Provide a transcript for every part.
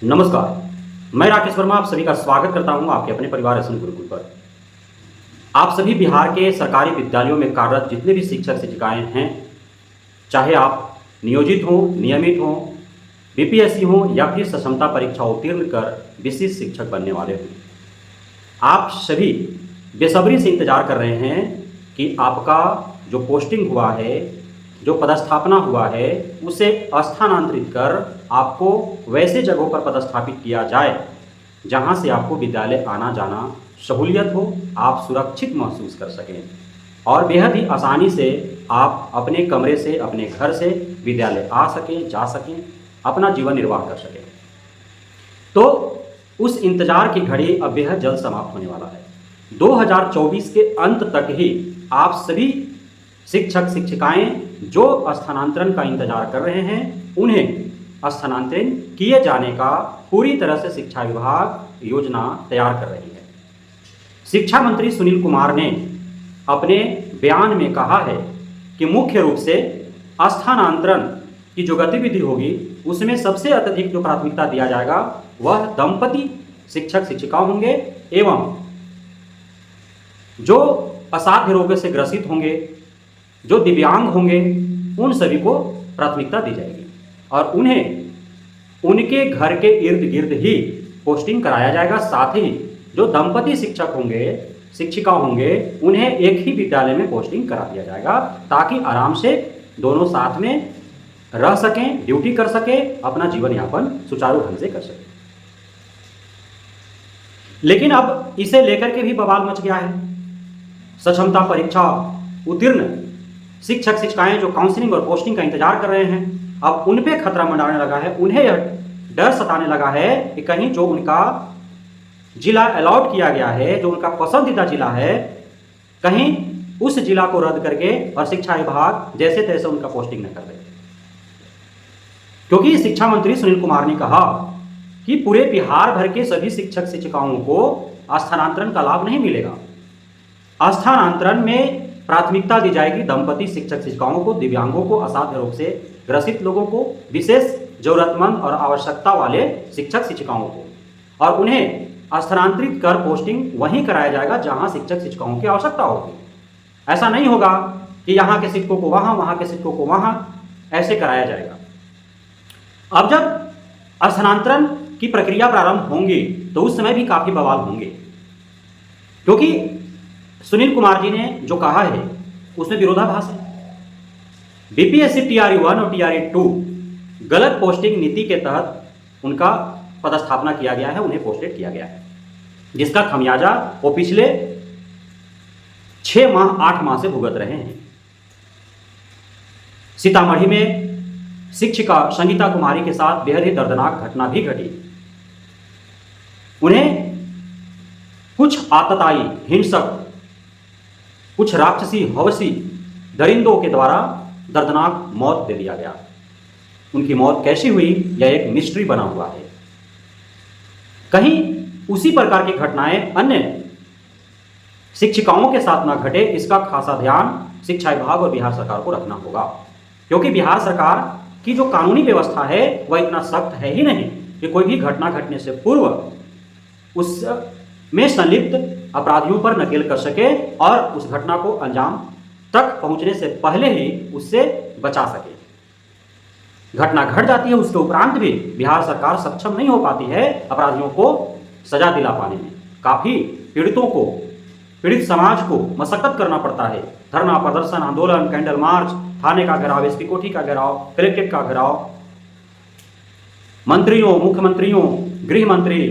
नमस्कार। मैं राकेश वर्मा आप सभी का स्वागत करता हूं आपके अपने परिवार एसएन गुरुकुल पर। आप सभी बिहार के सरकारी विद्यालयों में कार्यरत जितने भी शिक्षक शिक्षिकाएं हैं, चाहे आप नियोजित हों, नियमित हों, बीपीएससी हों या फिर सक्षमता परीक्षा उत्तीर्ण कर विशिष्ट शिक्षक बनने वाले हों, आप सभी बेसब्री से इंतजार कर रहे हैं कि आपका जो पोस्टिंग हुआ है, जो पदस्थापना हुआ है, उसे स्थानांतरित कर आपको वैसे जगहों पर पदस्थापित किया जाए जहां से आपको विद्यालय आना जाना सहूलियत हो, आप सुरक्षित महसूस कर सकें और बेहद ही आसानी से आप अपने कमरे से, अपने घर से विद्यालय आ सकें, जा सकें, अपना जीवन निर्वाह कर सकें। तो उस इंतजार की घड़ी अब बेहद जल्द समाप्त होने वाला है। 2024 के अंत तक ही आप सभी शिक्षक शिक्षिकाएं जो स्थानांतरण का इंतजार कर रहे हैं, उन्हें स्थानांतरित किए जाने का पूरी तरह से शिक्षा विभाग योजना तैयार कर रही है। शिक्षा मंत्री सुनील कुमार ने अपने बयान में कहा है कि मुख्य रूप से स्थानांतरण की जो गतिविधि होगी उसमें सबसे अत्यधिक जो प्राथमिकता दिया जाएगा वह दंपति शिक्षक शिक्षिका होंगे एवं जो असाध्य रोग से ग्रसित होंगे, जो दिव्यांग होंगे, उन सभी को प्राथमिकता दी जाएगी और उन्हें उनके घर के इर्द गिर्द ही पोस्टिंग कराया जाएगा। साथ ही जो दंपति शिक्षक होंगे, शिक्षिका होंगे, उन्हें एक ही विद्यालय में पोस्टिंग करा दिया जाएगा ताकि आराम से दोनों साथ में रह सकें, ड्यूटी कर सकें, अपना जीवन यापन सुचारू ढंग से कर सकें। लेकिन अब इसे लेकर के भी बवाल मच गया है। सक्षमता परीक्षा उत्तीर्ण शिक्षक शिक्षिकाएं जो काउंसलिंग और पोस्टिंग का इंतजार कर रहे हैं, अब उन पे खतरा मंडाने लगा है। उन्हें यह डर सताने लगा है कि कहीं जो उनका जिला अलॉट किया गया है, जो उनका पसंदीदा जिला है, कहीं उस जिला को रद्द करके और शिक्षा विभाग जैसे तैसे उनका पोस्टिंग न कर दे। क्योंकि शिक्षा मंत्री सुनील कुमार ने कहा कि पूरे बिहार भर के सभी शिक्षक शिक्षिकाओं को स्थानांतरण का लाभ नहीं मिलेगा। स्थानांतरण में प्राथमिकता दी जाएगी दंपति शिक्षक शिक्षिकाओं को, दिव्यांगों को, असाध्य रोग से ग्रसित लोगों को, विशेष जरूरतमंद और आवश्यकता वाले शिक्षक शिक्षिकाओं को, और उन्हें स्थानांतरित कर पोस्टिंग वहीं कराया जाएगा जहां शिक्षक शिक्षिकाओं की आवश्यकता होगी। ऐसा नहीं होगा कि यहाँ के शिक्षकों को वहां, वहां के शिक्षकों को वहां, ऐसे कराया जाएगा। अब जब स्थानांतरण की प्रक्रिया प्रारंभ होंगी तो उस समय भी काफी बवाल होंगे, क्योंकि सुनील कुमार जी ने जो कहा है उसमें विरोधाभास है। बीपीएससी टीआरई 1 और टीआरई 2 गलत पोस्टिंग नीति के तहत उनका पदस्थापना किया गया है, उन्हें पोस्टेड किया गया है, जिसका खमियाजा वो पिछले 6 माह 8 माह से भुगत रहे हैं। सीतामढ़ी में शिक्षिका संगीता कुमारी के साथ बेहद ही दर्दनाक घटना भी घटी। उन्हें कुछ आतताई हिंसक, कुछ राक्षसी हवसी दरिंदों के द्वारा दर्दनाक मौत दे दिया गया। उनकी मौत कैसी हुई यह एक मिस्ट्री बना हुआ है। कहीं उसी प्रकार की घटनाएं अन्य शिक्षिकाओं के साथ न घटे, इसका खासा ध्यान शिक्षा विभाग और बिहार सरकार को रखना होगा, क्योंकि बिहार सरकार की जो कानूनी व्यवस्था है वह इतना सख्त है ही नहीं कि कोई भी घटना घटने से पूर्व उसमें संलिप्त अपराधियों पर नकेल कर सके और उस घटना को अंजाम तक पहुंचने से पहले ही उससे बचा सके। घटना घट जाती है, उसके उपरांत भी बिहार सरकार सक्षम नहीं हो पाती है अपराधियों को सजा दिला पाने में। काफी पीड़ितों को, पीड़ित समाज को मशक्कत करना पड़ता है। धरना प्रदर्शन, आंदोलन, कैंडल मार्च, थाने का घेराव, एसपी कोठी का घेराव, कलेक्ट्रेट का घेराव, मंत्रियों, मुख्यमंत्रियों, गृह मंत्री,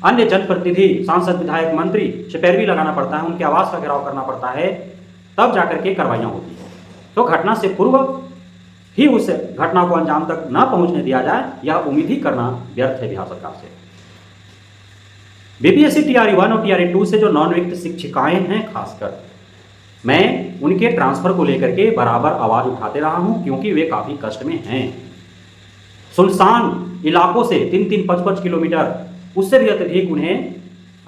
अन्य जनप्रतिनिधि, सांसद, विधायक, मंत्री से पैरवी लगाना पड़ता है, उनके आवास का घेराव करना पड़ता है, तब जाकर के कार्रवाइयां होती है। तो घटना से पूर्व ही उस घटना को अंजाम तक न पहुंचने दिया जाए, यह उम्मीद ही करना व्यर्थ है बिहार सरकार से। बीपीएससी टीआरई 1 और टीआरई 2 से जो नॉन-रिक्त शिक्षिकाएं हैं, खासकर मैं उनके ट्रांसफर को लेकर के बराबर आवाज उठाते रहा हूं, क्योंकि वे काफी कष्ट में हैं। सुनसान इलाकों से 3-3, 5-5 किलोमीटर, उससे भी अत्यधिक उन्हें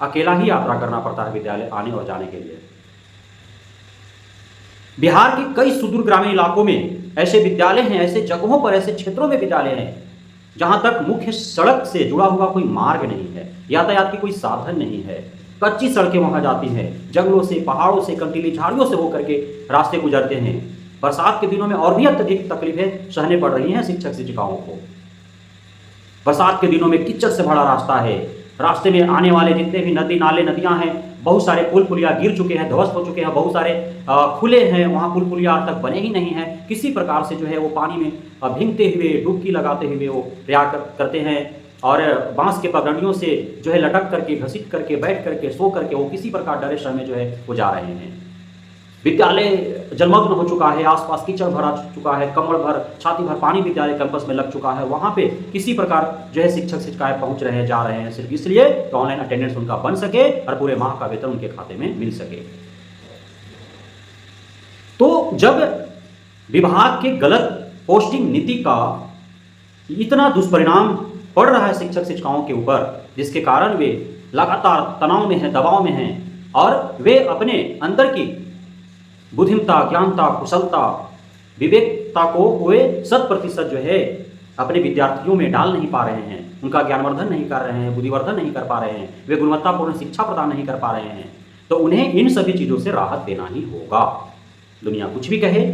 अकेला ही यात्रा करना पड़ता है विद्यालय आने और जाने के लिए। बिहार के कई सुदूर ग्रामीण इलाकों में ऐसे विद्यालय हैं, ऐसे जगहों पर, ऐसे क्षेत्रों में विद्यालय हैं जहाँ तक मुख्य सड़क से जुड़ा हुआ कोई मार्ग नहीं है, यातायात की कोई साधन नहीं है, कच्ची सड़कें वहाँ जाती हैं, जंगलों से, पहाड़ों से, कंटीली झाड़ियों से होकर के रास्ते गुजरते हैं। बरसात के दिनों में और भी अत्यधिक तकलीफें सहने पड़ रही हैं शिक्षक शिक्षिकाओं को। बरसात के दिनों में कीचड़ से भरा रास्ता है, रास्ते में आने वाले जितने भी नदी नाले नदियां हैं, बहुत सारे पुल पुलिया गिर चुके हैं, ध्वस्त हो चुके हैं, बहुत सारे खुले हैं, वहाँ पुल पुलिया आज तक बने ही नहीं हैं। किसी प्रकार से जो है वो पानी में भीगते हुए, डुबकी लगाते हुए वो प्रयास करते हैं और बांस के पगडंडियों से जो है लटक करके, घसीट करके, बैठ करके, सो करके वो किसी प्रकार डरे शर में जो है वो जा रहे हैं। विद्यालय जलमग्न हो चुका है, आसपास कीचड़ भरा चुका है, कमर भर, छाती भर पानी विद्यालय कैंपस में लग चुका है। वहाँ पे किसी प्रकार जो है शिक्षक शिक्षिकाएं पहुँच रहे हैं, जा रहे हैं, सिर्फ इसलिए कि ऑनलाइन अटेंडेंस उनका बन सके और पूरे माह का वेतन उनके खाते में मिल सके। तो जब विभाग के गलत पोस्टिंग नीति का इतना दुष्परिणाम पड़ रहा है शिक्षक शिक्षिकाओं के ऊपर, जिसके कारण वे लगातार तनाव में हैं, दबाव में हैं और वे अपने अंदर की बुद्धिमता, ज्ञानता, कुशलता, विवेकता को वे 100% जो है अपने विद्यार्थियों में डाल नहीं पा रहे हैं, उनका ज्ञानवर्धन नहीं कर रहे हैं, बुद्धिवर्धन नहीं कर पा रहे हैं, वे गुणवत्तापूर्ण शिक्षा प्रदान नहीं कर पा रहे हैं, तो उन्हें इन सभी चीज़ों से राहत देना ही होगा। दुनिया कुछ भी कहे,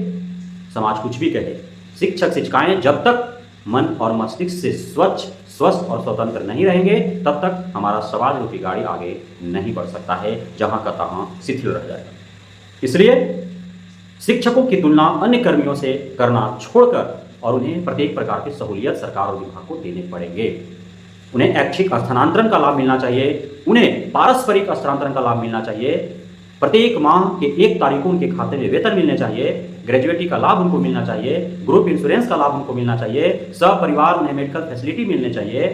समाज कुछ भी कहे, शिक्षक शिक्षिकाएं जब तक मन और मस्तिष्क से स्वच्छ, स्वस्थ और स्वतंत्र नहीं रहेंगे, तब तक हमारा समाज रूपी गाड़ी आगे नहीं बढ़ सकता है, जहाँ का तहाँ शिथिल रह जाएगा। इसलिए शिक्षकों की तुलना अन्य कर्मियों से करना छोड़कर और उन्हें प्रत्येक प्रकार की सहूलियत सरकार और विभाग को देने पड़ेंगे। उन्हें ऐच्छिक स्थानांतरण का लाभ मिलना चाहिए, उन्हें पारस्परिक स्थानांतरण का लाभ मिलना चाहिए, प्रत्येक माह के 1 तारीख को उनके खाते में वेतन मिलने चाहिए, ग्रेजुएटी का लाभ उनको मिलना चाहिए, ग्रुप इंश्योरेंस का लाभ उनको मिलना चाहिए, सपरिवार उन्हें मेडिकल फैसिलिटी मिलने चाहिए,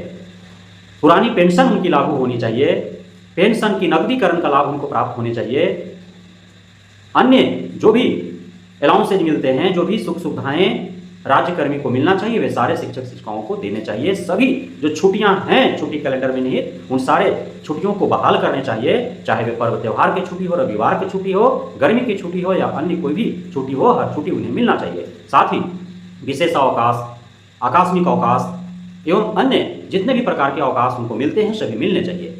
पुरानी पेंशन उनकी लागू होनी चाहिए, पेंशन की नकदीकरण का लाभ उनको प्राप्त होने चाहिए, अन्य जो भी अलाउंसेज मिलते हैं, जो भी सुख सुविधाएं राज्यकर्मी को मिलना चाहिए, वे सारे शिक्षक शिक्षिकाओं को देने चाहिए। सभी जो छुट्टियां हैं छुट्टी कैलेंडर में निहित, उन सारे छुट्टियों को बहाल करने चाहिए, चाहे वे पर्व त्यौहार की छुट्टी हो, रविवार की छुट्टी हो, गर्मी की छुट्टी हो या अन्य कोई भी छुट्टी हो, हर छुट्टी उन्हें मिलना चाहिए। साथ ही विशेष अवकाश, आकस्मिक अवकाश एवं अन्य जितने भी प्रकार के अवकाश उनको मिलते हैं सभी मिलने चाहिए।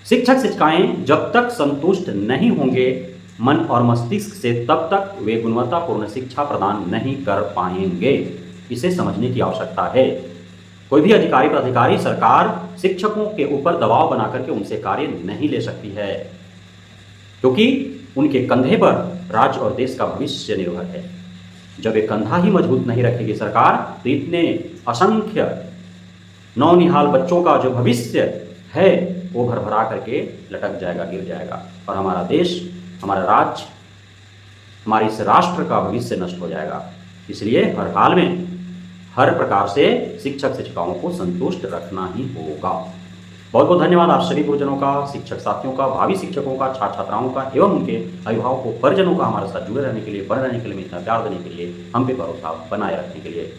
शिक्षक शिक्षिकाएं जब तक संतुष्ट नहीं होंगे मन और मस्तिष्क से, तब तक वे गुणवत्तापूर्ण शिक्षा प्रदान नहीं कर पाएंगे। इसे समझने की आवश्यकता है। कोई भी अधिकारी प्राधिकारी सरकार शिक्षकों के ऊपर दबाव बना करके उनसे कार्य नहीं ले सकती है, क्योंकि उनके कंधे पर राज्य और देश का भविष्य निर्भर है। जब एक कंधा ही मजबूत नहीं रखेगी सरकार, तो इतने असंख्य नौनिहाल बच्चों का जो भविष्य है वो भरभरा करके लटक जाएगा, गिर जाएगा और हमारा देश, हमारा राज्य, हमारे इस राष्ट्र का भविष्य नष्ट हो जाएगा। इसलिए हर हाल में, हर प्रकार से शिक्षक शिक्षिकाओं को संतुष्ट रखना ही होगा। बहुत बहुत धन्यवाद आप सभी गुरुजनों का, शिक्षक साथियों का, भावी शिक्षकों का, छात्र छात्राओं का एवं उनके अभिभावकों, परिजनों का हमारे साथ जुड़े रहने के लिए, बने रहने के लिए, इतना प्यार देने के लिए, हम पे भरोसा बनाए रखने के लिए।